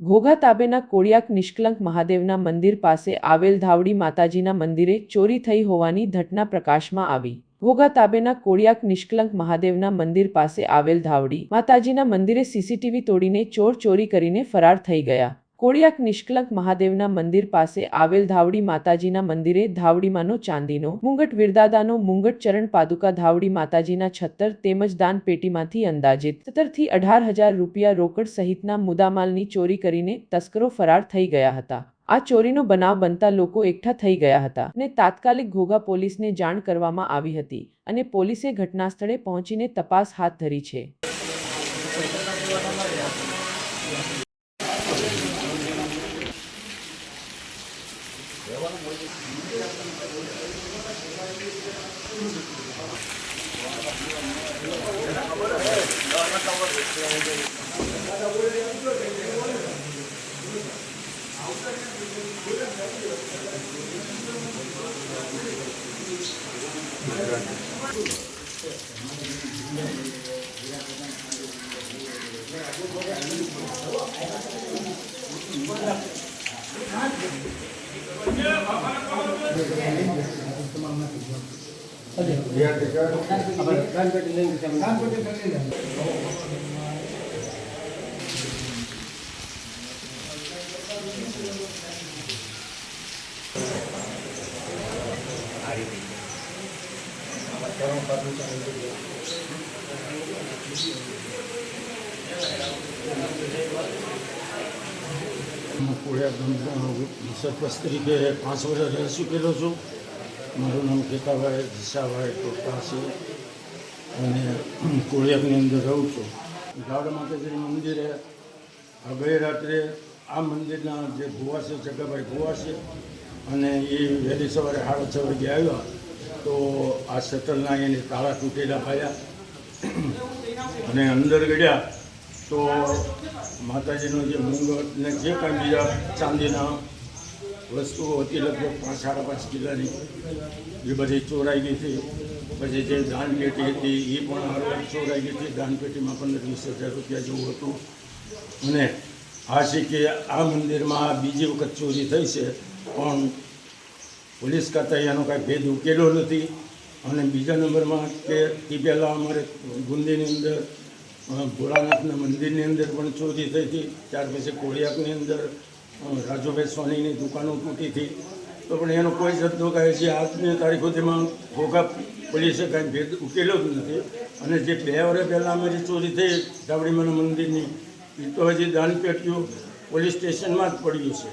ઘોઘા તાબેના કોળિયાક નિષ્કલંક મહાદેવના મંદિર પાસે આવેલ ધાવડી માતાજીના મંદિરે ચોરી થઈ હોવાની ઘટના પ્રકાશમાં આવી। ઘોઘા તાબેના કોળિયાક નિષ્કલંક મહાદેવના મંદિર પાસે આવેલ ધાવડી માતાજીના મંદિરે સીસીટીવી તોડીને ચોર ચોરી કરીને ફરાર થઈ ગયા। કોળિયાક નિષ્કલંક મહાદેવના મંદિર પાસે આવેલ ધાવડી માતાજીના મંદિરે ધાવડીમાંનો ચાંદીનો મુંગટ, વીરદાદાનો મુંગટ, ચરણ પાદુકા, ધાવડી માતાજીના છત્તર તેમજ દાન પેટીમાંથી અંદાજિત 17 થી 18,000 રૂપિયા રોકડ સહિતના મુદ્દામાલની ચોરી કરીને તસ્કરો ફરાર થઈ ગયા હતા। આ ચોરીનો બનાવ બનતા લોકો એકઠા થઈ ગયા હતા અને તાત્કાલિક ઘોઘા પોલીસને જાણ કરવામાં આવી હતી અને પોલીસે ઘટનાસ્થળે પહોંચીને તપાસ હાથ ધરી છે। સરપંચ તરીકે 5 વર્ષ રહી ચૂકેલો છું। મારું નામ કેતાભાઈ દિશાભાઈ ટોટા છે અને કોળિયાકની અંદર રહું છું। ધાવડા માતાજીના મંદિરે ગઈ રાત્રે આ મંદિરના જે ભુવા છે, જગાભાઈ ભુવા છે, અને એ વહેલી સવારે 6:30 વાગે આવ્યા તો આ શટલના એની તાળા તૂટેલા પાયા અને અંદર ગયા તો માતાજીનો જે મુંગટ ને જે કાંઈ બીજા ચાંદીના વસ્તુઓ હતી લગભગ 5-5.5 કિલોની એ બધી ચોરાઈ ગઈ હતી। પછી જે દાનપેટી હતી એ પણ હળવદ ચોરાઈ ગઈ હતી। દાનપેટીમાં 15-20 હજાર રૂપિયા જેવું હતું અને આ છે કે આ મંદિરમાં બીજી વખત ચોરી થઈ છે પણ પોલીસ ખાતાએ એનો કાંઈ ભેદ ઉકેલો નથી। અને બીજા નંબરમાં કે તે પહેલાં અમારે ગુંદીની અંદર ભોળાનાથના મંદિરની અંદર પણ ચોરી થઈ હતી। ત્યાર પછી કોળિયાકની અંદર રાજુભાઈ સોનીની દુકાનો તૂટી હતી તો પણ એનો કોઈ શબ્દો કહે છે આજની તારીખ સુધીમાં ઘોઘા પોલીસે કાંઈ ભેદ ઉકેલો જ નથી। અને જે 2 વર્ષ પહેલાં અમારી ચોરી થઈ ધાવડીમાના મંદિરની એ તો હજી દાનપેટીઓ પોલીસ સ્ટેશનમાં જ પડ્યું છે।